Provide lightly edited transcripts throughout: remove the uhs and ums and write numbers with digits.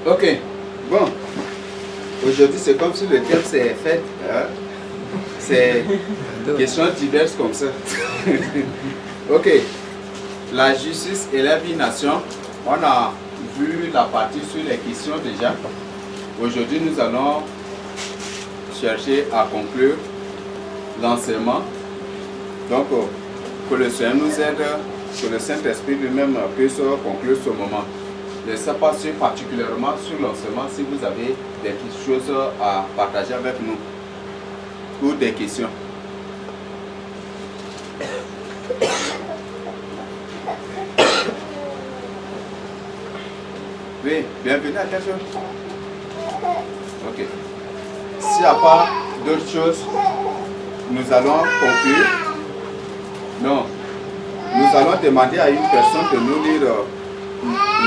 Ok, bon. Aujourd'hui, c'est comme si le thème s'est fait. Hein? C'est questions diverses comme ça. Ok. La justice et la vie-nation. On a vu la partie sur les questions déjà. Aujourd'hui, nous allons chercher à conclure l'enseignement. Donc, que le Seigneur nous aide, que le Saint-Esprit lui-même puisse conclure ce moment. Je ne sais pas si particulièrement sur l'enseignement, si vous avez des choses à partager avec nous ou des questions. Oui, bienvenue à quelqu'un. Ok. S'il n'y a pas d'autres choses, nous allons conclure. Non. Nous allons demander à une personne de nous lire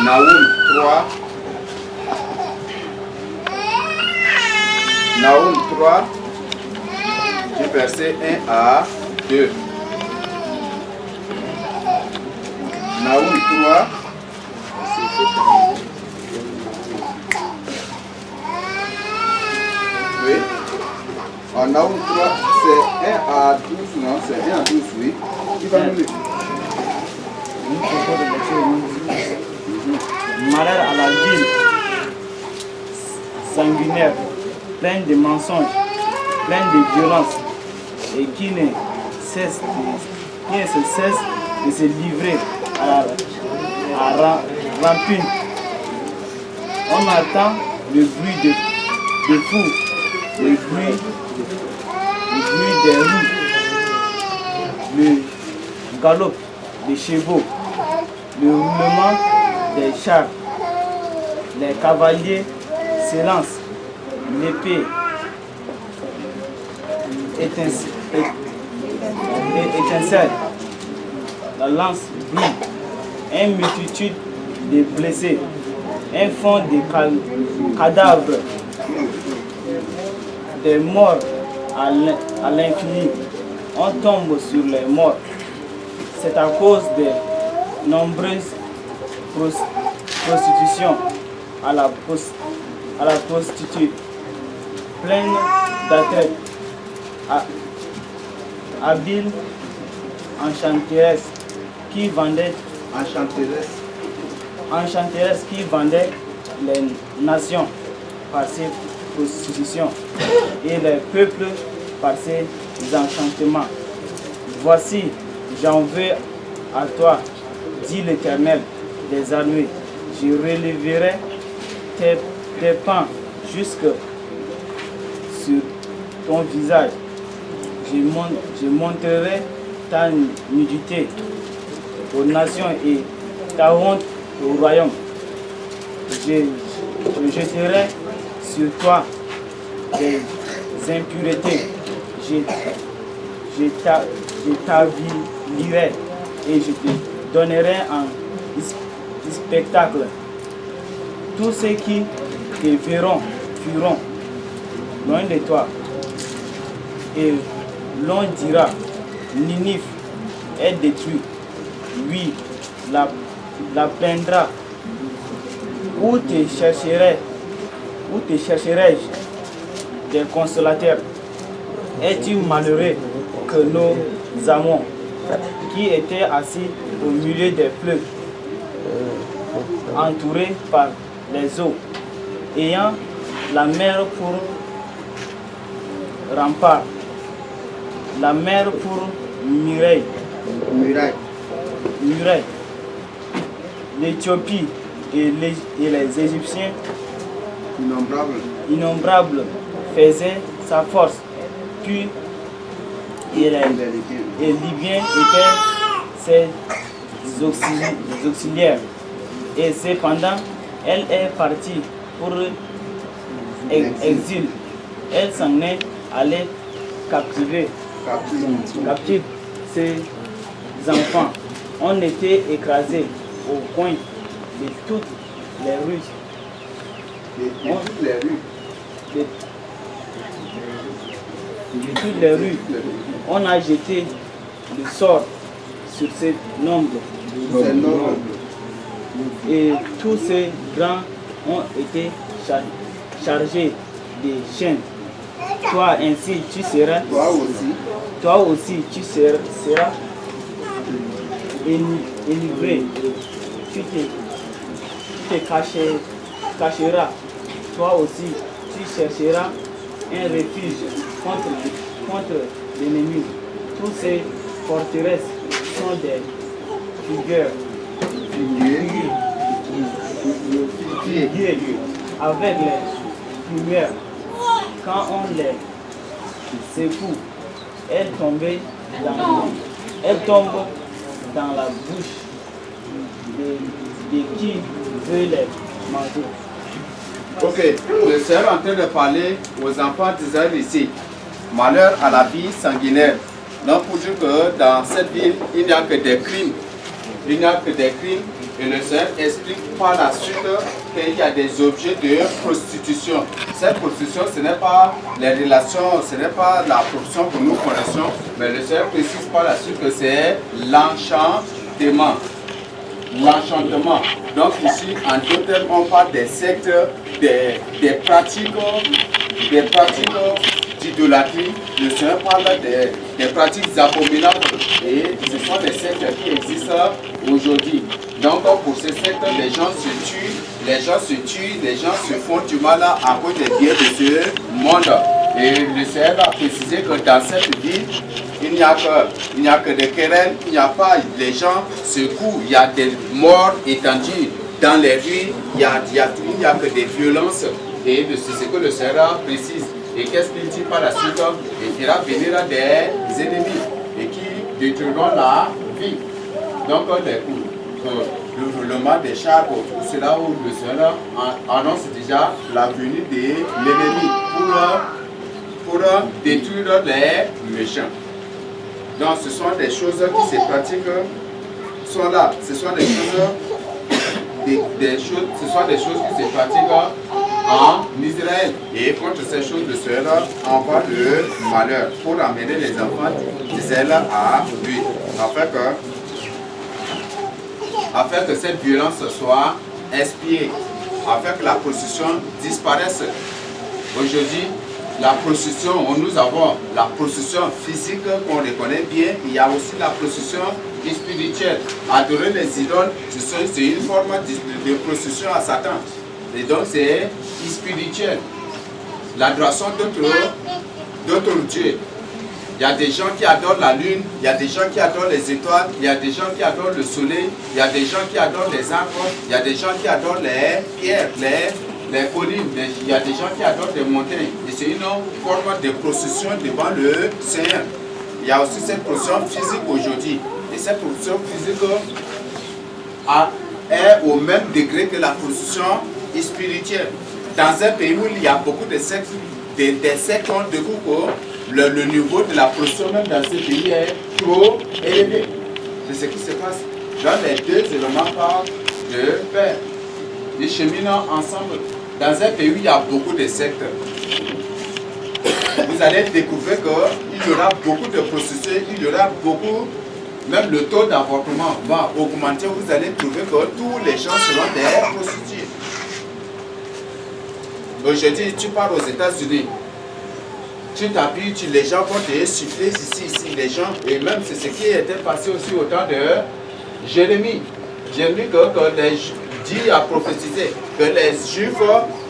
Naoum 3. Naoum 3, du verset 1 à 2. Naoum 3. Oui. En Naoum 3, c'est 1 à 12, non? C'est 1 à 12, oui. Qui va nous lire? Malheur à la ville sanguinaire, pleine de mensonges, pleine de violence, et qui ne cesse de se livrer à rampune. On entend le bruit de fous, le bruit des roues, le galop des chevaux, le roulement des chars. Les cavaliers s'élancent, l'épée étincelle, la lance brille, une multitude de blessés, un fond de cadavres, des morts à l'infini. On tombe sur les morts. C'est à cause des nombreuses prostitutions à la prostituée, pleine d'attrait, habile enchanteresse qui vendait les nations par ses prostitutions et les peuples par ses enchantements. Voici, j'en veux à toi, dit l'Éternel des armées. Je relèverai tes pans jusque sur ton visage. Je montrerai ta nudité aux nations et ta honte au royaume. Je jeterai sur toi des impuretés. Je t'avilirai et je te donnerai un spectacle. Tous ceux qui te verront fuiront loin de toi. Et l'on dira, Ninive est détruite. Oui, la plaindra. Où te chercherai-je des consolateurs? Es-tu malheureux que nos amants qui étaient assis au milieu des fleuves, entourés par les eaux, ayant la mer pour rempart, la mer pour muraille, l'Éthiopie et les Égyptiens innombrables faisaient sa force, puis et les Libyens étaient ses auxiliaires. Et cependant, elle est partie pour exil. Elle s'en est allée captiver ses enfants. On était écrasés au coin de toutes les rues. De toutes les rues. On a jeté le sort sur ces nombres. Et tous ces grands ont été chargés des chaînes. Toi ainsi tu seras. Toi aussi tu seras enivré. Tu te cacheras. Toi aussi tu chercheras un refuge contre l'ennemi. Toutes ces forteresses sont des figures avec les lumières. Quand on les secoue, elles tombent dans la bouche de qui veut les manger. Ok, le Seigneur est en train de parler aux enfants d'Israël ici. Malheur à la vie sanguinaire. Donc pour dire que dans cette ville, il n'y a que des crimes. Il n'y a que des crimes. Et le Seigneur explique par la suite qu'il y a des objets de prostitution. Cette prostitution, ce n'est pas les relations, ce n'est pas la prostitution que nous connaissons, mais le Seigneur précise par la suite que c'est l'enchantement. L'enchantement. Donc ici, en d'autres termes, on parle des sectes, des pratiques d'idolâtrie. Le Seigneur parle des pratiques abominables et ce sont des sectes qui existent aujourd'hui. Donc pour ces sectes, les gens se tuent, les gens se font du mal à cause des biens de ce monde. Et le Seigneur a précisé que dans cette ville, il n'y a que des querelles, il n'y a pas, les gens secouent, il y a des morts étendues dans les rues, il n'y a que des violences. Et c'est ce que le Seigneur précise. Et qu'est-ce qu'il dit par la suite? Il fera venir des ennemis et qui détruiront la vie. Donc le roulement des chars, c'est là où le Seigneur annonce déjà la venue de l'ennemi pour détruire les méchants. Donc ce sont des choses qui se pratiquent, sont là. Ce sont des choses qui se pratiquent en Israël. Et contre ces choses, le Seigneur envoie le malheur pour amener les enfants d'Israël à lui, afin que cette violence soit expiée, afin que la prostitution disparaisse. Aujourd'hui, la prostitution, nous avons la prostitution physique qu'on reconnaît bien, il y a aussi la prostitution spirituelle. Adorer les idoles, c'est une forme de prostitution à Satan. Et donc c'est spirituel. L'adoration d'autres dieux. Il y a des gens qui adorent la lune, il y a des gens qui adorent les étoiles, il y a des gens qui adorent le soleil, il y a des gens qui adorent les arbres, il y a des gens qui adorent les pierres, les collines, il y a des gens qui adorent des montagnes. Et c'est une forme de procession devant le Seigneur. Il y a aussi cette procession physique aujourd'hui. Et cette procession physique est au même degré que la procession spirituelle. Dans un pays où il y a beaucoup de sectes, des sectes ont de coup le niveau de la procession même dans ce pays est trop élevé. C'est ce qui se passe. Dans les deux éléments parlent de paix. Ils cheminent ensemble. Dans un pays où il y a beaucoup de sectes, vous allez découvrir qu'il y aura beaucoup de prostituées, il y aura beaucoup, même le taux d'avortement va augmenter. Vous allez trouver que tous les gens seront des prostituées. Aujourd'hui, tu pars aux États-Unis, tu t'habilles, les gens vont te siffler ici, les gens, et même c'est ce qui était passé aussi au temps de Jérémie. Jérémie, Dieu a prophétisé que les Juifs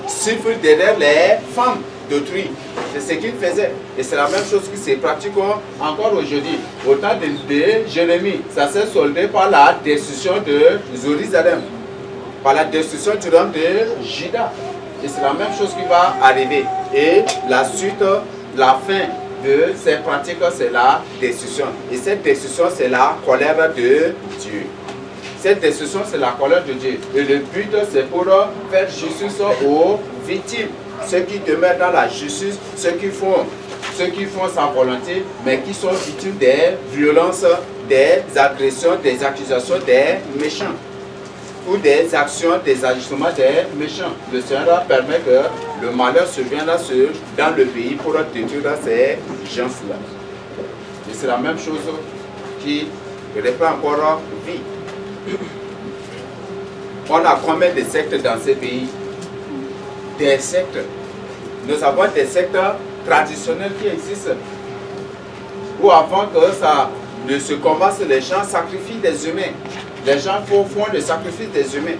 sifflent derrière les femmes d'autrui. C'est ce qu'ils faisaient. Et c'est la même chose qui se pratique encore aujourd'hui. Au temps de Jérémie, ça s'est soldé par la destruction de Jérusalem, par la destruction du royaume de Juda. Et c'est la même chose qui va arriver. Et la suite, la fin de ces pratiques, c'est la destruction. Et cette destruction, c'est la colère de Dieu. Cette destruction, c'est la colère de Dieu. Et le but, c'est pour faire justice aux victimes. Ceux qui demeurent dans la justice, ceux qui font sa volonté, mais qui sont victimes des violences, des agressions, des accusations des méchants. Ou des actions, des ajustements des méchants. Le Seigneur permet que le malheur survienne dans le pays pour détruire ces gens-là. Et c'est la même chose qui répand encore vie. On a combien de sectes dans ces pays? des sectes. Nous avons des sectes traditionnels qui existent. Où avant que ça ne se commence, les gens sacrifient des humains. Les gens font le sacrifice des humains.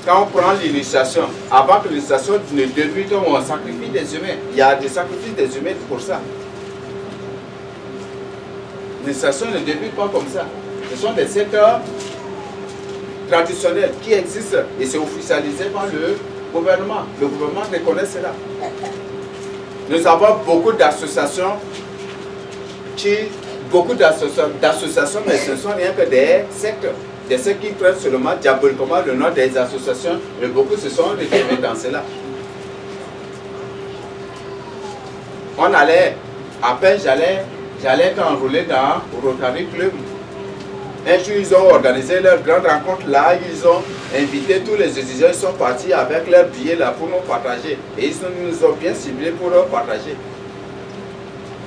Quand on prend l'initiation, avant que l'initiation ne débute, on sacrifie des humains. Il y a des sacrifices des humains pour ça. L'initiation ne débute pas comme ça. Ce sont des secteurs traditionnels qui existent et c'est officialisé par le gouvernement. Le gouvernement reconnaît cela. Nous avons beaucoup d'associations mais ce ne sont rien que des sectes. Des sectes qui prennent seulement diaboliquement le nom des associations et beaucoup se sont retrouvés dans cela. On allait, à peine j'allais enrôler dans Rotary Club. Un jour, ils ont organisé leur grande rencontre là, ils ont invité tous les étudiants, ils sont partis avec leurs billets là pour nous partager. Et ils nous ont bien ciblés pour leur partager.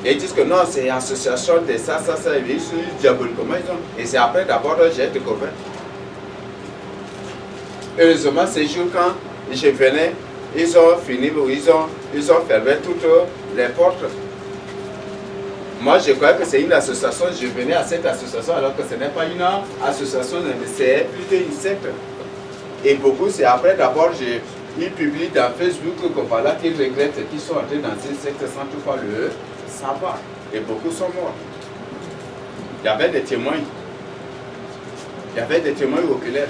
Et ils disent que non, c'est association de ça, ils sont diaboliquement. Et c'est après d'abord j'ai découvert. Heureusement, ces jours quand je venais, ils ont fini, ils ont fermé toutes les portes. Moi, je croyais que c'est une association, je venais à cette association alors que ce n'est pas une association, c'est plutôt une secte. Et beaucoup, c'est après d'abord, ils publient dans Facebook que voilà qu'ils regrettent qu'ils sont entrés dans cette secte sans toutefois le savoir. Et beaucoup sont morts. Il y avait des témoins. Il y avait des témoins oculaires.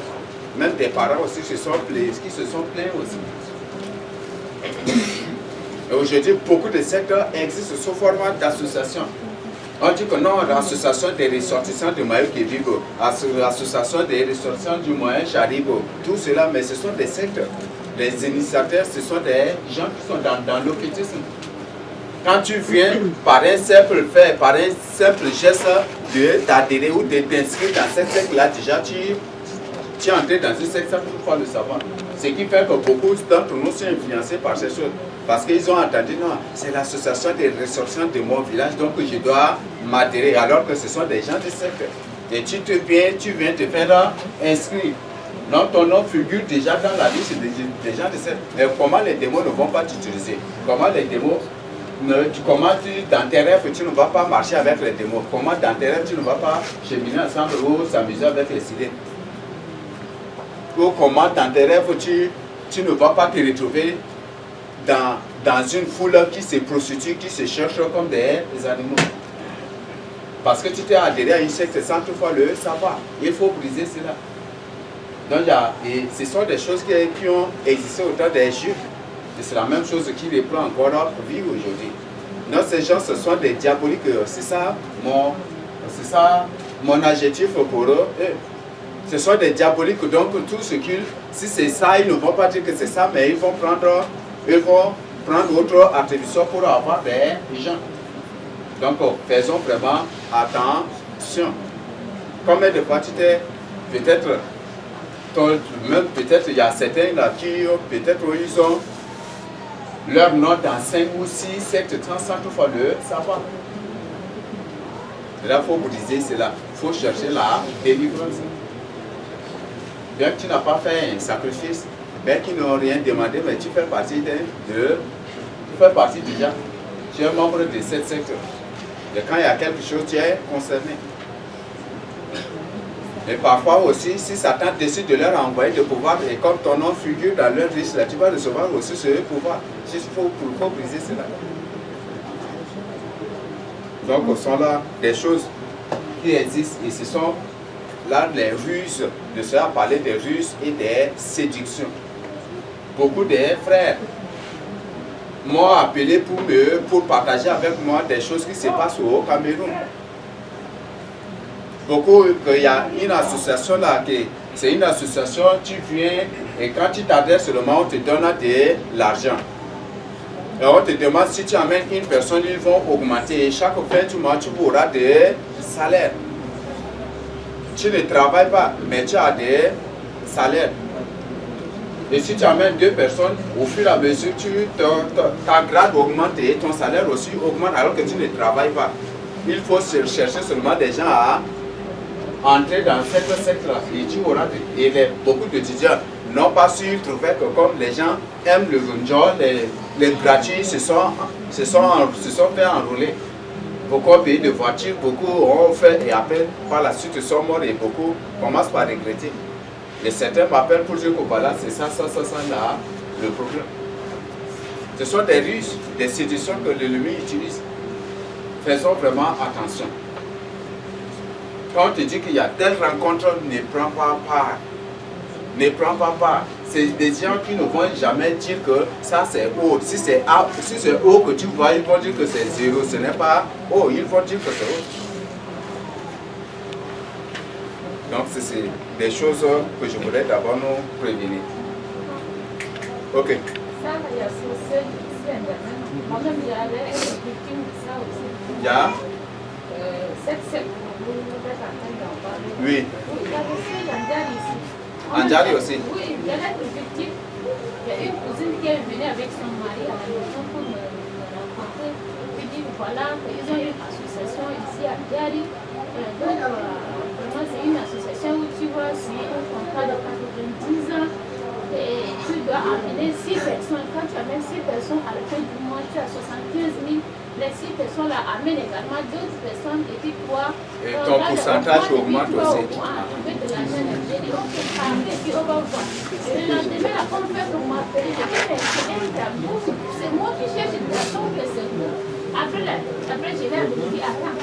Même des parents aussi qui se sont plaints aussi. Et aujourd'hui, beaucoup de secteurs existent sous format d'association. On dit que non, l'association des ressortissants du Mayo Kébigo, l'association des ressortissants du Moyen Charibo, tout cela, mais ce sont des sectes. Les initiateurs, ce sont des gens qui sont dans l'occultisme. Quand tu viens par un simple fait, par un simple geste d'adhérer ou de t'inscrire dans cette secte-là, déjà tu es entré dans une secte sans toutefois le savoir. Ce qui fait que beaucoup d'entre nous sont influencés par ces choses. Parce qu'ils ont entendu, non, c'est l'association des ressortissants de mon village, donc je dois m'adhérer, alors que ce sont des gens de secte. Et tu viens te faire inscrire. Donc ton nom figure déjà dans la liste des gens de secte. Mais comment les démons ne vont pas t'utiliser? Comment les démons, dans tes rêves, tu ne vas pas marcher avec les démons? Comment dans tes rêves, tu ne vas pas cheminer ensemble ou s'amuser avec les idées? Ou comment dans tes rêves, tu ne vas pas te retrouver dans une foule qui se prostitue, qui se cherche comme des animaux. Parce que tu t'es adhéré à une secte sans toutefois le savoir. Il faut briser cela. Donc, ce sont des choses qui ont existé au temps des Juifs. Et c'est la même chose qui reprend encore notre vie aujourd'hui. Donc, ces gens, ce sont des diaboliques. C'est ça mon adjectif pour eux. Ce sont des diaboliques. Donc, tout ce qu'ils, si c'est ça, ils ne vont pas dire que c'est ça, mais ils vont prendre autre attribution pour avoir des gens. Donc, faisons vraiment attention. Combien de fois tu t'es peut-être, même peut-être il y a certains là qui peut-être ils ont leur nom dans 5 ou 6 sectes sans toutefois le savoir. Là, il faut briser cela. Il faut chercher la délivrance. Donc, tu n'as pas fait un sacrifice, mais qui n'ont rien demandé, mais tu fais partie tu fais partie déjà. Tu es membre de cette secte. Et quand il y a quelque chose, tu es concerné. Et parfois aussi, si Satan décide de leur envoyer des pouvoirs, et comme ton nom figure dans leur liste, là, tu vas recevoir aussi ce pouvoir. Il faut briser cela. Donc, ce sont là des choses qui existent et ce sont là les ruses, de cela parler des ruses et des séductions. Beaucoup de frères m'ont appelé pour partager avec moi des choses qui se passent au Cameroun. Beaucoup, il y a une association là, c'est une association, tu viens et quand tu t'adresses seulement, on te donne de l'argent. Et on te demande si tu amènes une personne, ils vont augmenter. Et chaque fin du mois, tu auras des salaires. Tu ne travailles pas, mais tu as des salaires. Et si tu amènes 2 personnes, au fur et à mesure, ta grade augmente et ton salaire aussi augmente alors que tu ne travailles pas. Il faut chercher seulement des gens à entrer dans cette secte-là. Et tu auras beaucoup d'étudiants. n'ont pas su trouver que comme les gens aiment le gunjol, les gratuits se sont fait enrouler. Beaucoup ont payé de voitures, beaucoup ont fait et après par la suite ils sont morts et beaucoup commencent par regretter. Et certains m'appellent pour dire que voilà, c'est ça là, le problème. Ce sont des ruses, des séductions que l'ennemi utilise. Faisons vraiment attention. Quand on te dit qu'il y a telle rencontre, ne prends pas part. Ne prends pas part. C'est des gens qui ne vont jamais dire que ça c'est haut. Si c'est haut que tu vois, ils vont dire que c'est 0. Ce n'est pas haut, ils vont dire que c'est haut. Donc c'est des choses que je voulais d'abord nous prévenir. Ok. Ça, il y a social ici à Ndamène. Moi-même, il y avait une victime de ça aussi. Il y a Cette secte, vous êtes en train d'en parler. Oui. Oui, il y a aussi l'Andjali ici. Andjali aussi. Oui, il y a une victime. Il y a une cousine qui est venue avec son mari à la maison pour me rencontrer. Puis dit voilà, ils ont une association ici à Ndjali. Donc, vraiment, c'est une association où tu vas signer un contrat de 90 ans. Et tu dois amener 6 personnes. Quand tu amènes 6 personnes à la fin du mois, tu as 75 000. Les 6 personnes là amènent également d'autres personnes et puis toi. Et ton pourcentage augmente aussi. J'ai dit ok, parlez, puis on va voir. Et le lendemain, la femme fait pour m'appeler. J'ai dit mais c'est un tabou. C'est moi qui cherche une personne que c'est vous. Après, je vais me dire attends.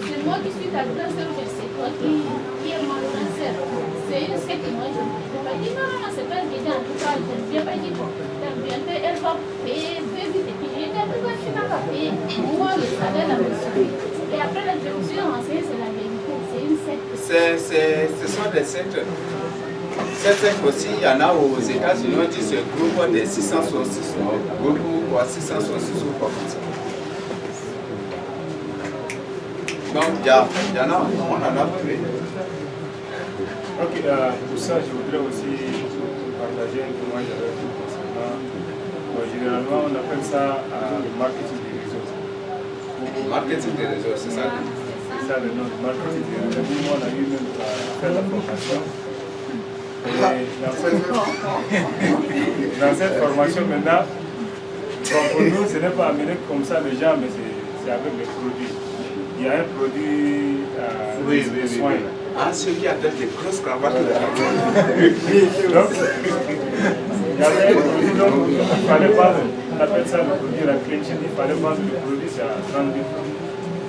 C'est moi qui suis ta grande sœur, mais c'est toi qui est ma grande sœur. C'est une secte que moi je me dis non, c'est pas évident. En tout cas, je ne viens pas dire bon. Elle va payer, vite. Et puis je dis pourquoi tu n'as pas payé? Moi, le salaire la me. Et après, la direction enseignée, c'est la vérité. C'est une secte. Ce sont des sectes. Ces sectes aussi, il y en a aux États-Unis, on dit ce groupe des 666, groupe quoi, 666 ou quoi comme ça. Donc, il y en a, on en a trouvé. Ok, pour ça, je voudrais aussi partager un témoignage avec vous concernant. Généralement, on appelle ça le marketing des réseaux. Marketing des réseaux, c'est ça? C'est ça le nom, le marketing des réseaux. Nous, on a eu même fait la formation. Et dans cette formation, maintenant, bon, pour nous, ce n'est pas amené comme ça les gens, mais c'est avec les produits. Il y a un produit de soins. Ah, ceux qui attendent des grosses cravates. Donc, il y avait un produit, donc il fallait vendre, on appelle ça le produit, la clinching, il fallait vendre le produit, c'est à 30 000 francs.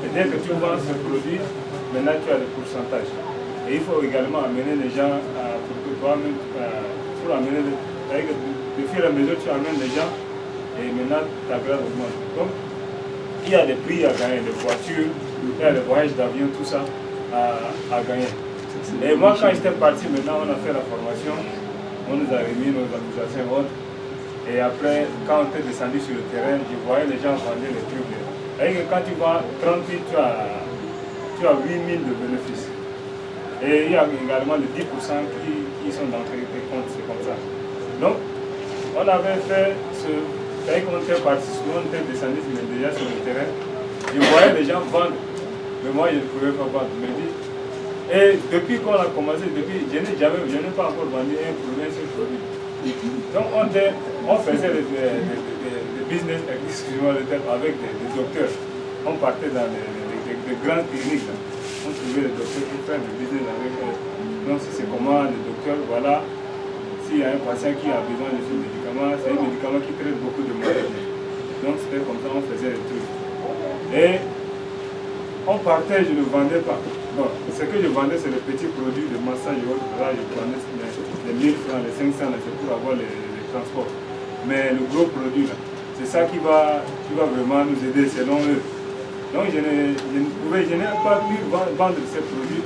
Et dès que tu vends ce produit, maintenant tu as le pourcentage. Et il faut également amener les gens pour que toi-même, pour amener, de fur et à mesure tu amènes les gens, et maintenant ta grade augmente. Donc, il y a des prix à gagner, des voitures, il y a des voyages d'avion, tout ça à gagner. Et moi, quand j'étais parti, maintenant on a fait la formation, on nous a remis nos accusations et autres. Et après, quand on était descendu sur le terrain, je voyais les gens vendre les trucs. Et quand tu vends 30 000, tu as 8 000 de bénéfices. Et il y a également les 10% qui sont dans tes comptes, c'est comme ça. Donc, on avait fait ce. Quand on était parti, on était descendu déjà sur le terrain, je voyais les gens vendre, mais moi je ne pouvais pas vendre. Et depuis qu'on a commencé, je n'ai pas encore vendu un produit. Donc on faisait des business, excusez-moi le terme, avec des docteurs. On partait dans des grandes cliniques. Là. On trouvait des docteurs pour faire des business avec eux. Donc c'est comment les docteurs, voilà. S'il y a un patient qui a besoin de ce médicament, c'est un médicament qui traite beaucoup de maladies. Donc c'était comme ça on faisait les trucs. Et on partait, je ne vendais pas. Bon, ce que je vendais, c'est les petits produits de massage et autres. Là, je vendais les 1000 francs, les 500, c'est pour avoir les transports. Mais le gros produit, là, c'est ça qui va vraiment nous aider selon eux. Donc je n'ai pas pu vendre ces produits.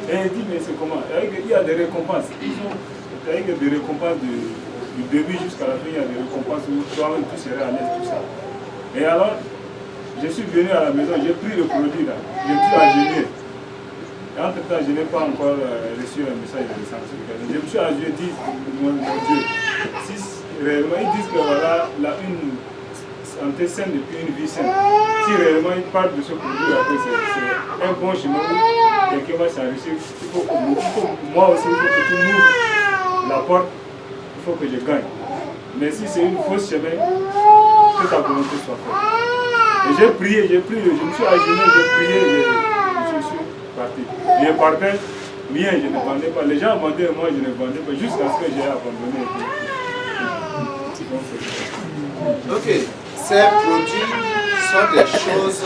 Et il dit, mais c'est comment? Il y a des récompenses. Avec des récompenses du début jusqu'à la fin, il y a des récompenses où toi-même tu serais à l'aise, tout ça. Et alors, je suis venu à la maison, j'ai pris le produit là, je suis agenouillé. Et entre-temps, je n'ai pas encore reçu un message de sanctification. Je me suis agenouillé, dit, mon Dieu, si réellement ils disent que voilà, la une santé saine depuis une vie saine, si réellement ils parlent de ce produit là, c'est un bon chemin où quelqu'un va s'enrichir, il faut que moi aussi, il faut que tu m'ouvres la porte il faut que je gagne. Mais si c'est une fausse chemin, que ta volonté soit faite. Et j'ai prié, je me suis agenouillé, j'ai prié, je suis parti. Je partais, rien, je ne vendais pas. Les gens vendaient, moi je ne vendais pas, jusqu'à ce que j'ai abandonné. Ok, ces produits sont des choses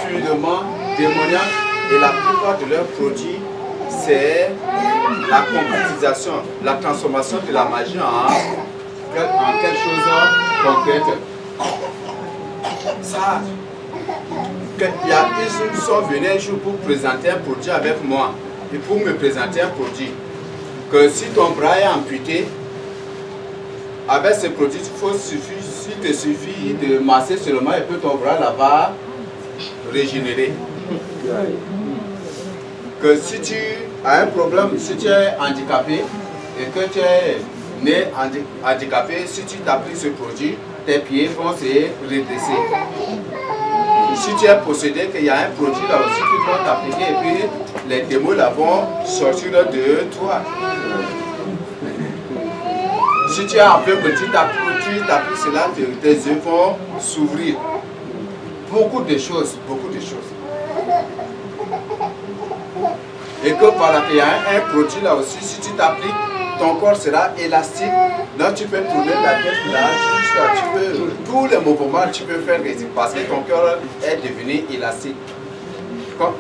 purement démoniaques et la plupart de leurs produits, c'est la concrétisation, la transformation de la magie en quelque chose de concrète. Ça, il y a ils sont venus un jour pour présenter un produit avec moi et pour me présenter un produit que si ton bras est amputé, avec ce produit, il te suffit de masser seulement et que ton bras là va régénérer. Que si tu as un problème, si tu es handicapé et que tu es né handicapé, si tu t'appliques ce produit, tes pieds vont se redresser. Si tu es possédé, qu'il y a un produit là aussi qui va t'appliquer et puis les démons là vont sortir de toi. Si tu es aveugle, tu t'appliques cela, tes yeux vont s'ouvrir. Beaucoup de choses, beaucoup de choses. Et que voilà, il y a un produit là aussi, si tu t'appliques, ton corps sera élastique. Donc tu peux tourner la tête là, tous les mouvements tu peux faire parce que ton cœur est devenu élastique. Comme?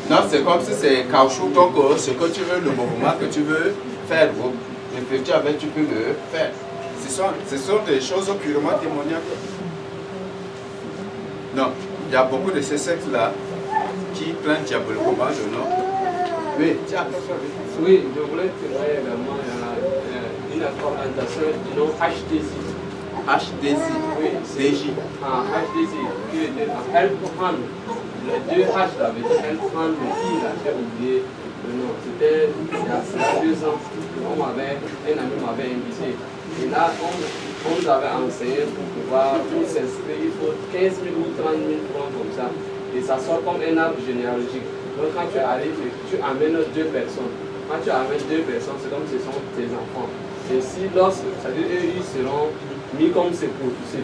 Non, c'est comme si c'est caoutchouc, donc ce que tu veux, le mouvement que tu veux faire, effectivement tu peux le faire. Ce sont des choses purement démoniaques. Non, il y a beaucoup de ces sectes-là qui prennent diaboliquement le nom. Oui, tiens. Oui, je voulais témoigner également une argumentation du nom HDZ. HDZ. Oui, DJ. HDZ, qui était en Help Hand. Les deux H là veut dire Help Hand, mais il a fait oublier le nom. C'était il y a 2 ans, un ami m'avait invité. Et là, on nous avait enseigné pour pouvoir s'inscrire, il faut 15 000 ou 30 000 francs comme ça. Et ça sort comme un arbre généalogique. Donc quand tu arrives, tu amènes 2 personnes. Quand tu amènes 2 personnes, c'est comme si ce sont tes enfants. Et si c'est-à-dire eux, ils seront mis comme c'est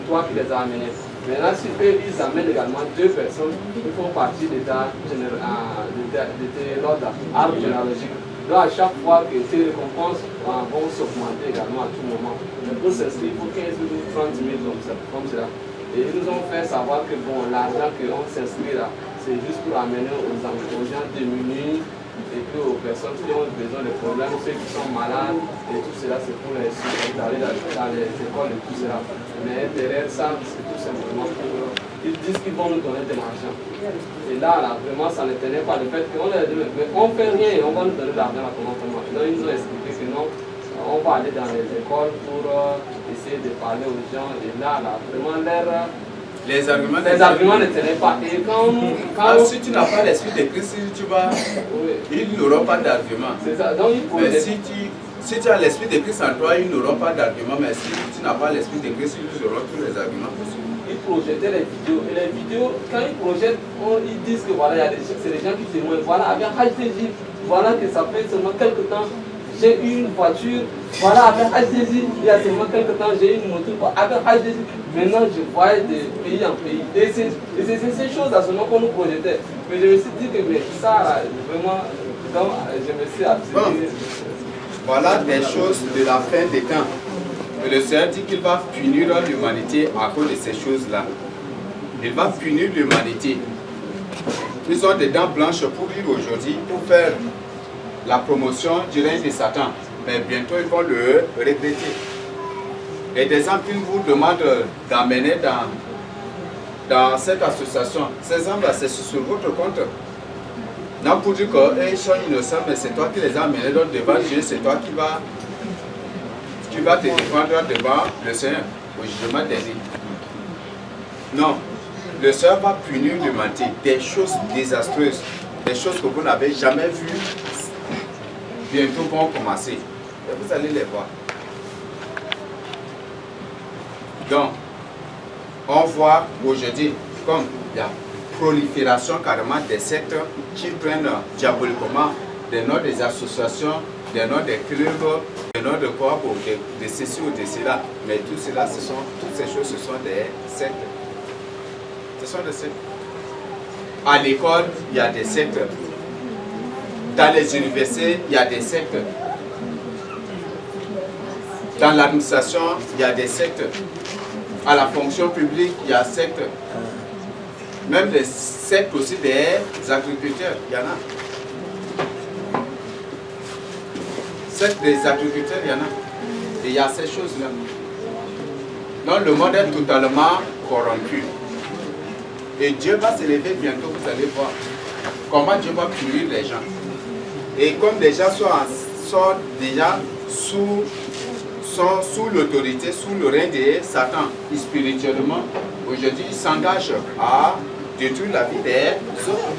toi qui les as amenés. Maintenant, si eux, ils amènent également 2 personnes qui font partie de l'ordre arbre généalogique. Donc à chaque fois que tes récompenses vont s'augmenter également à tout moment. Mais pour s'inscrire, il faut 15 000 ou 30 000 comme cela. Et ils nous ont fait savoir que bon, l'argent qu'on s'inscrit là, c'est juste pour amener aux gens démunis et puis aux personnes qui ont besoin de problèmes, ceux qui sont malades et tout cela, c'est pour les d'aller dans les écoles et tout cela. Mais derrière ça, c'est tout simplement pour... Ils disent qu'ils vont nous donner de l'argent. Et là, vraiment, ça ne tenait pas le fait qu'on leur dit, mais on ne fait rien et on va nous donner de l'argent à comment ça marche. Donc ils nous ont expliqué que non, on va aller dans les écoles pour essayer de parler aux gens. Et là vraiment, les arguments ne tenaient pas. Et si tu n'as pas l'esprit de Christ, ils n'auront pas d'argument. C'est ça. Donc, mais si tu as l'esprit de Christ en toi, ils n'auront pas d'argument. Mais si tu n'as pas l'esprit de Christ, ils auront tous les arguments possibles. Ils projetaient les vidéos. Et les vidéos, quand ils projettent, ils disent que voilà, c'est des gens qui témoignent. Voilà, avec HDJ, voilà que ça fait seulement quelques temps. J'ai eu une voiture, voilà, avec HDJ, il y a seulement quelques temps, j'ai eu une moto, avec HDJ. Maintenant, je voyais de pays en pays. Et c'est ces choses-là seulement qu'on nous projetait. Mais je me suis dit que mais ça, vraiment, donc, je me suis abstenu. Voilà des choses de la fin des temps. Mais le Seigneur dit qu'il va punir l'humanité à cause de ces choses-là. Il va punir l'humanité. Ils ont des dents blanches pour vivre aujourd'hui, pour faire la promotion du règne de Satan. Mais bientôt, ils vont le regretter. Et des hommes qui vous demandent d'amener dans cette association. Ces hommes-là, c'est sur votre compte. Non, pour dire qu'ils sont innocents, mais c'est toi qui les as amenés devant Dieu, c'est toi qui vas te défendre devant le Seigneur au jugement dernier. Non, le Seigneur va punir l'humanité, des choses désastreuses, des choses que vous n'avez jamais vues, bientôt vont commencer. Et vous allez les voir. Donc, on voit aujourd'hui, comme il y a prolifération carrément des sectes qui prennent diaboliquement des noms des associations, des noms des clubs, des noms de quoi, de ceci ou de cela. Mais tout cela, toutes ces choses, ce sont des sectes. Ce sont des sectes. À l'école, il y a des sectes. Dans les universités, il y a des sectes. Dans l'administration, il y a des sectes. À la fonction publique, il y a des sectes. Même des sectes aussi des agriculteurs, il y en a. Sectes des agriculteurs, il y en a. Et il y a ces choses-là. Donc le monde est totalement corrompu. Et Dieu va se lever bientôt, vous allez voir comment Dieu va punir les gens. Et comme les gens sont déjà sous l'autorité, sous le règne de Satan, spirituellement, aujourd'hui, ils s'engagent à détruire la vie des autres.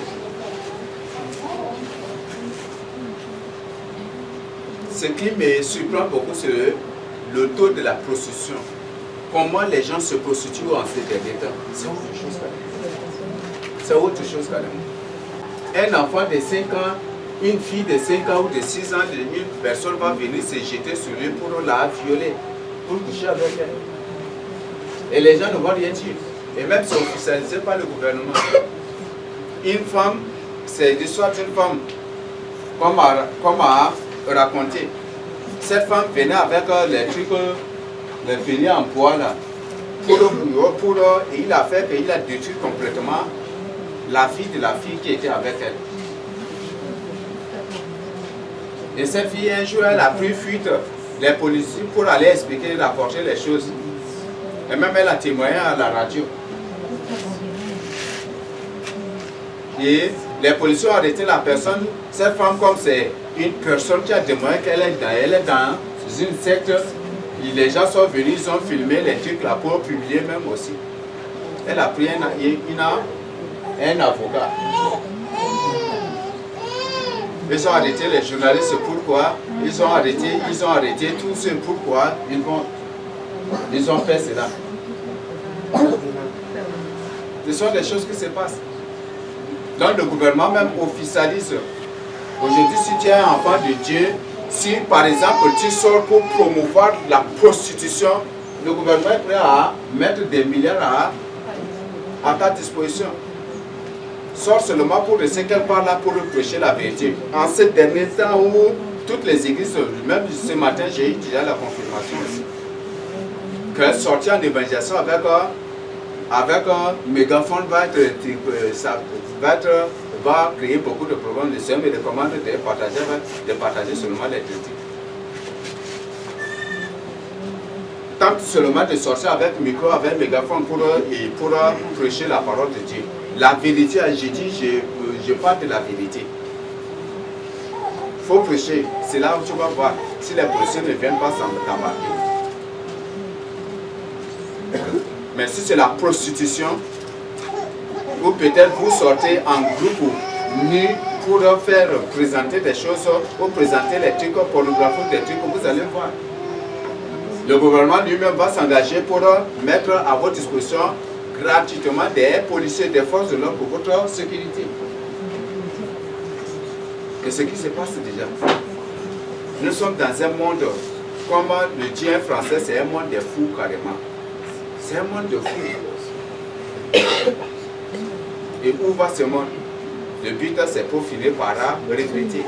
Ce qui me surprend beaucoup, c'est le taux de la prostitution. Comment les gens se prostituent en ces derniers temps. C'est autre chose quand même. C'est autre chose quand même. Un enfant de 5 ans, une fille de 5 ans ou de 6 ans, une personne va venir se jeter sur lui pour la violer, pour coucher avec elle. Et les gens ne vont rien dire. Et même c'est officialisé par le gouvernement. Une femme, c'est l'histoire d'une femme, comme a raconté. Cette femme venait avec les trucs, les paniers en bois là, et il a fait qu'il a détruit complètement la vie de la fille qui était avec elle. Et cette fille, un jour, elle a pris fuite, les policiers, pour aller expliquer, rapporter les choses. Et même elle a témoigné à la radio. Et les policiers ont arrêté la personne. Cette femme, comme c'est une personne qui a témoigné qu'elle est dans une secte, les gens sont venus, ils ont filmé les trucs là pour publier même aussi. Elle a pris un avocat. Ils ont arrêté les journalistes, pourquoi? Ils ont arrêté tous ceux pourquoi ils ont fait cela. Ce sont des choses qui se passent. Donc le gouvernement même officialise. Aujourd'hui, si tu es un enfant de Dieu, si par exemple tu sors pour promouvoir la prostitution, le gouvernement est prêt à mettre des milliards à ta disposition. Sors seulement pour rester quelque part là pour prêcher la vérité. En ces derniers temps où toutes les églises, même ce matin j'ai eu déjà la confirmation aussi, que sortir en évangélisation avec un mégaphone va créer beaucoup de problèmes. Le Seigneur me recommande de partager seulement les critiques. Tente seulement de sortir avec un micro, avec un mégaphone pour prêcher la parole de Dieu. La vérité, j'ai dit, je parle de la vérité. Il faut prêcher. C'est là où tu vas voir si les policiers ne viennent pas t'embarquer. Mais si c'est la prostitution, ou peut-être vous sortez en groupe nu pour faire présenter des choses, ou présenter les trucs pornographiques, des trucs, vous allez voir. Le gouvernement lui-même va s'engager pour mettre à votre disposition gratuitement des policiers, des forces de l'ordre pour votre sécurité. Et ce qui se passe déjà. Nous sommes dans un monde, comme le dit un français, c'est un monde de fous carrément. C'est un monde de fous. Et où va ce monde? Le but c'est pour finir par regretter.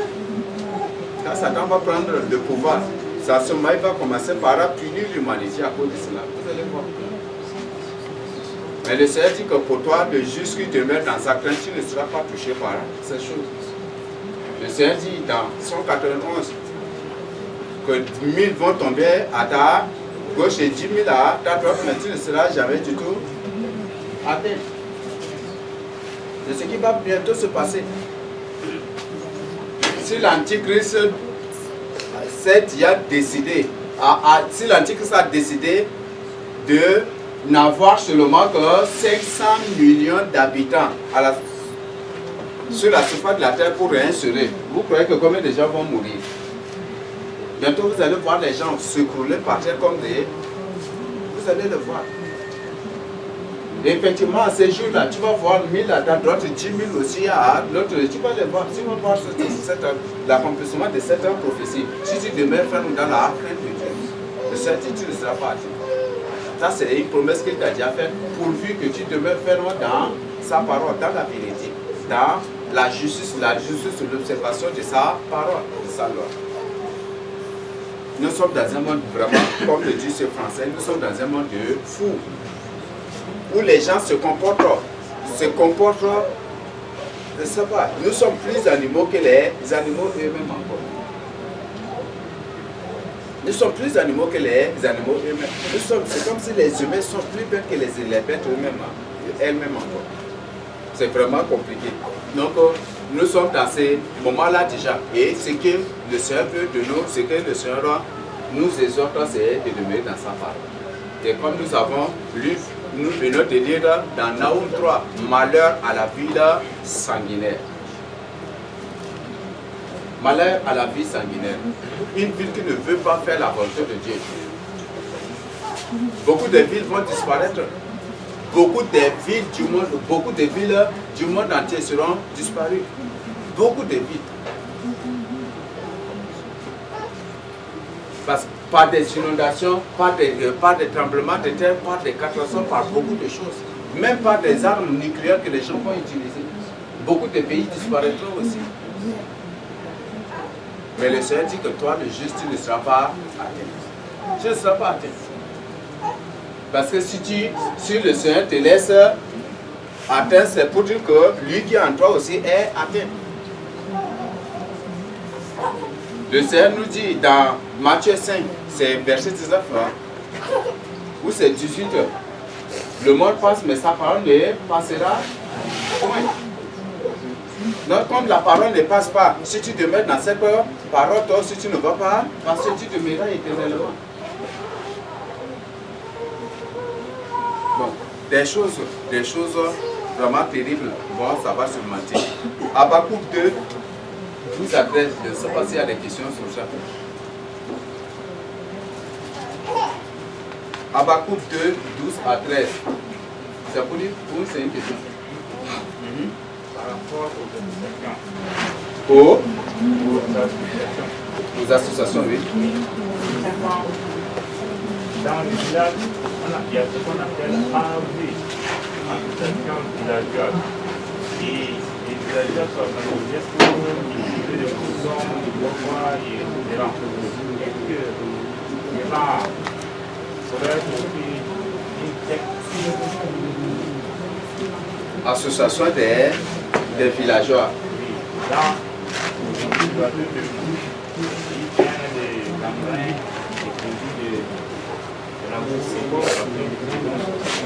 Quand Satan va prendre le pouvoir, il va commencer par punir l'humanité à cause de cela. Vous allez voir. Mais le Seigneur dit que pour toi, le juste qui demeure dans sa crainte, tu ne seras pas touché par ces choses. Le Seigneur dit dans 191 que 1000 vont tomber à ta gauche et 10 000 à ta droite, mais tu ne seras jamais du tout atteint. C'est ce qui va bientôt se passer. Si l'Antichrist a décidé, si l'Antichrist a décidé de n'avoir seulement que 500 millions d'habitants sur la surface de la terre pour réinsérer, vous croyez que combien de gens vont mourir? Bientôt vous allez voir les gens s'écrouler par terre comme des... Vous allez le voir. Et effectivement, à ces jours-là, tu vas voir 1000 à d'autres 10 000 aussi à l'autre. Tu vas les voir. Tu vas voir l'accomplissement de cette prophétie. Si tu demeures ferme dans la crainte de Dieu, le Seigneur dit tu ne seras pas atteint. Ça, c'est une promesse qu'il t'a déjà faite, pourvu que tu demeures ferme dans sa parole, dans la vérité, dans la justice, l'observation de sa parole, de sa loi. Nous sommes dans un monde vraiment, comme le dit ce français, nous sommes dans un monde de fous, où les gens se comportent, je ne sais pas, nous sommes plus animaux que les animaux eux-mêmes encore. Nous sommes plus animaux que les animaux eux-mêmes. C'est comme si les humains sont plus bêtes que les bêtes elles-mêmes encore. C'est vraiment compliqué. Donc, nous sommes dans ces moments-là déjà. Et ce que le Seigneur veut de nous, ce que le Seigneur nous exhorte, c'est de demeurer dans sa parole. Et comme nous avons lu, nous venons de lire dans Naoum 3, malheur à la ville sanguinaire. Malheur à la vie sanguinaire. Une ville qui ne veut pas faire la volonté de Dieu. Beaucoup de villes vont disparaître. Beaucoup de villes du monde entier seront disparues. Beaucoup de villes. Parce que par des inondations, par des tremblements de terre, par des catastrophes, par beaucoup de choses. Même par des armes nucléaires que les gens vont utiliser. Beaucoup de pays disparaîtront aussi. Mais le Seigneur dit que toi, le juste, tu ne seras pas atteint. Tu ne seras pas atteint. Parce que si le Seigneur te laisse atteindre, c'est pour dire que lui qui est en toi aussi est atteint. Le Seigneur nous dit dans Matthieu 5, c'est verset 19, ou c'est 18, le monde passe, mais sa parole ne passera point. Donc, comme la parole ne passe pas, si tu demeures dans cette parole, toi, si tu ne vas pas, parce que tu demeureras éternellement. Bon, des choses vraiment terribles vont savoir surmonter. Habakkuk 2, 12 à 13, je ne sais pas s'il y a des questions sur ça. Habakkuk 2, 12 à 13. C'est pour dire, c'est une question. Par rapport aux associations, oui. Dans les villages, il y a ce qu'on appelle AV, association villageoise. Et les villageois sont organisés pour utiliser des cousins, des bois, etc. Est-ce que cela pourrait être aussi une technique? Association des villageois. Dans le bateau de couche, ils prennent des engrais, des produits de l'emboussement,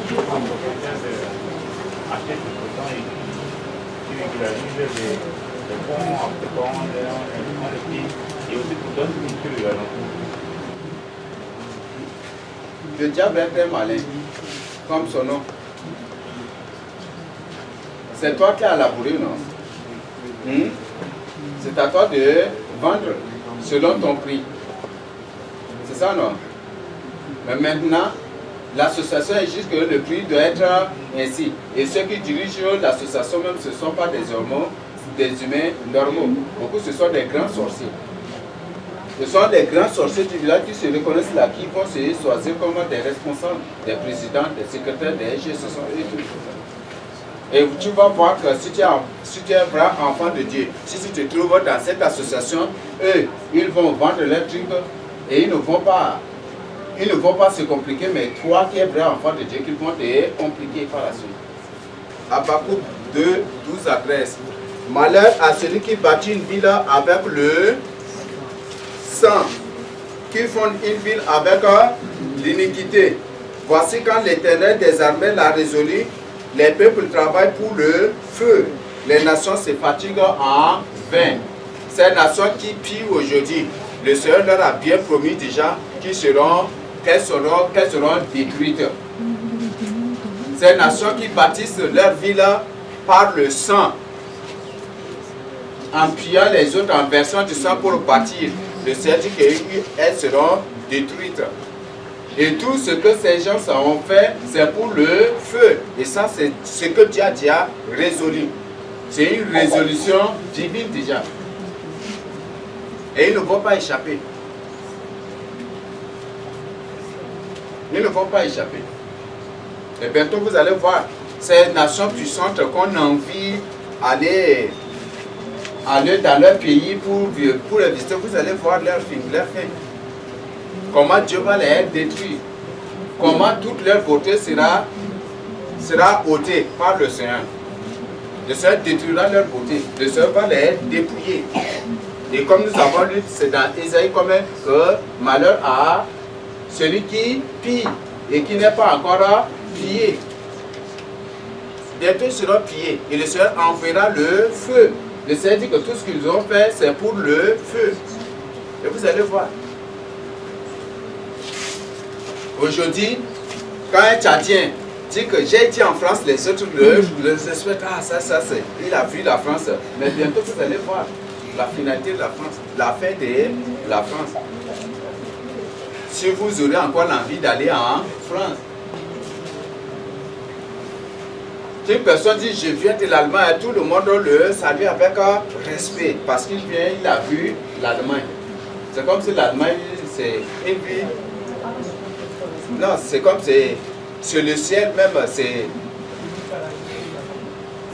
qui sont propriétaires d'acheter du coton et qui régularisent les ponts, après ponts, les pieds, et aussi pour d'autres cultures également. Le diable est très malin, comme son nom. C'est toi qui as labouré, non? C'est à toi de vendre selon ton prix. C'est ça, non? Mais maintenant, l'association est juste que le prix doit être ainsi. Et ceux qui dirigent l'association même, ce ne sont pas des humains normaux. Beaucoup, ce sont des grands sorciers. Ce sont des grands sorciers du village qui se reconnaissent là, qui vont se choisir comme des responsables, des présidents, des secrétaires, des SG, ce sont eux tous. Et tu vas voir que si tu es un vrai enfant de Dieu, si tu te trouves dans cette association, eux, ils vont vendre leurs trucs et ils ne vont pas se compliquer, mais toi qui es vrai enfant de Dieu, qu'ils vont te compliquer par la suite. Habakkuk 2, 12 à 13. Malheur à celui qui bâtit une ville avec le sang, qui fonde une ville avec l'iniquité. Voici quand l'Éternel des armées l'a résolu. Les peuples travaillent pour le feu. Les nations se fatiguent en vain. Ces nations qui pillent aujourd'hui, le Seigneur leur a bien promis déjà qu'elles seront détruites. Ces nations qui bâtissent leur ville par le sang, en pillant les autres, en versant du sang pour bâtir, le Seigneur dit qu'elles seront détruites. Et tout ce que ces gens ont fait, c'est pour le feu. Et ça, c'est ce que Dieu a déjà résolu. C'est une résolution divine déjà. Et ils ne vont pas échapper. Ils ne vont pas échapper. Et bientôt, vous allez voir ces nations puissantes qu'on a envie d'aller dans leur pays pour les visiter. Vous allez voir leur fin. Comment Dieu va les détruire. Comment toute leur beauté sera ôtée par le Seigneur. Le Seigneur détruira leur beauté. Le Seigneur va les dépouiller. Et comme nous avons lu, c'est dans Ésaïe quand même que malheur à celui qui pille et qui n'est pas encore pillé. Bientôt ils seront pillés et le Seigneur enverra le feu. Le Seigneur dit que tout ce qu'ils ont fait, c'est pour le feu. Et vous allez voir. Aujourd'hui, quand un Tchadien dit que j'ai été en France, les autres le suspectent, ah ça, c'est, il a vu la France. Mais bientôt vous allez voir la finalité de la France, la fin de la France. Si vous aurez encore l'envie d'aller en France. Si une personne dit je viens de l'Allemagne, tout le monde le salue avec respect parce qu'il vient, il a vu l'Allemagne. C'est comme si l'Allemagne c'est une ville. Non, c'est comme c'est le ciel même, c'est.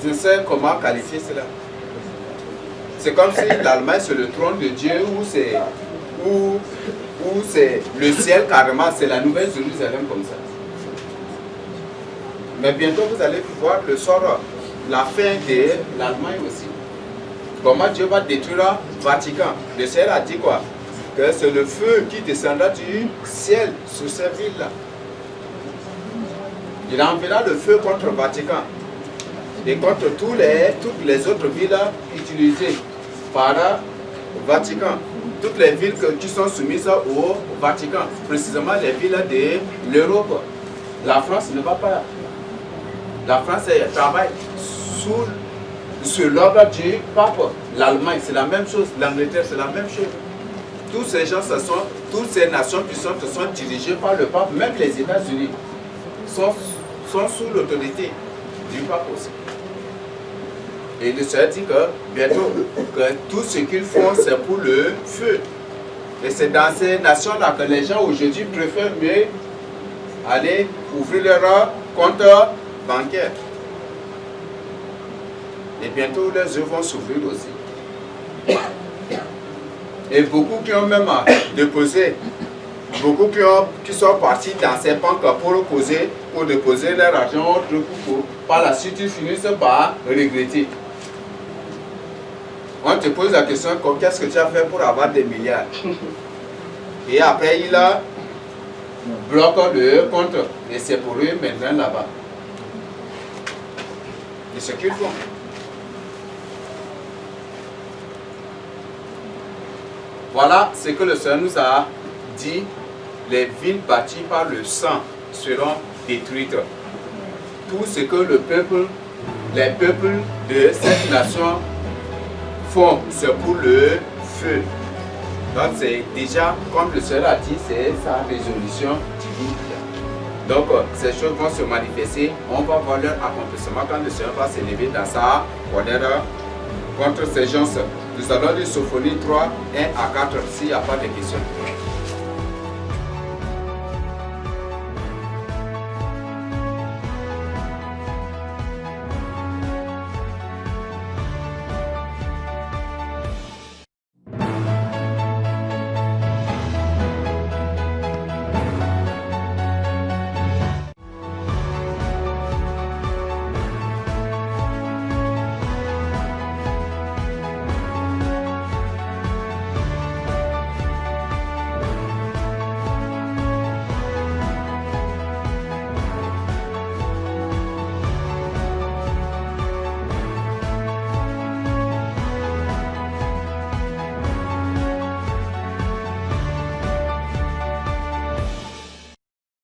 Je ne sais comment qualifier cela. C'est comme si l'Allemagne c'est le trône de Dieu ou c'est le ciel carrément, c'est la nouvelle Jérusalem comme ça. Mais bientôt vous allez voir le sort, la fin de l'Allemagne aussi. Comment Dieu va détruire le Vatican. Le ciel a dit quoi? Que c'est le feu qui descendra du ciel sur cette ville-là. Il enverra le feu contre le Vatican et contre toutes les autres villes utilisées par le Vatican. Toutes les villes qui sont soumises au Vatican, précisément les villes de l'Europe. La France ne va pas. La France travaille sous l'ordre du pape. L'Allemagne, c'est la même chose. L'Angleterre, c'est la même chose. Tous ces gens, toutes ces nations puissantes sont dirigées par le pape. Même les États-Unis sont sous l'autorité du pape aussi. Et le Seigneur dit que bientôt, que tout ce qu'ils font, c'est pour le feu. Et c'est dans ces nations-là que les gens aujourd'hui préfèrent mieux aller ouvrir leur compte bancaire. Et bientôt, leurs yeux vont s'ouvrir aussi. Et beaucoup qui ont même déposé, beaucoup qui sont partis dans ces banques pour déposer leur argent, par la suite, ils finissent par regretter. On te pose la question, qu'est-ce que tu as fait pour avoir des milliards? Et après, il bloque le compte. Et c'est pour eux maintenant là-bas. Et ce qu'ils font. Voilà ce que le Seigneur nous a dit. Les villes bâties par le sang seront détruites. Tout ce que les peuples de cette nation font, c'est pour le feu. Donc c'est déjà, comme le Seigneur a dit, c'est sa résolution divine. Donc ces choses vont se manifester, on va voir leur accomplissement quand le Seigneur va s'élever dans sa colère contre ces gens. Nous allons lire Sophonie 3, 1 à 4 s'il n'y a pas de questions.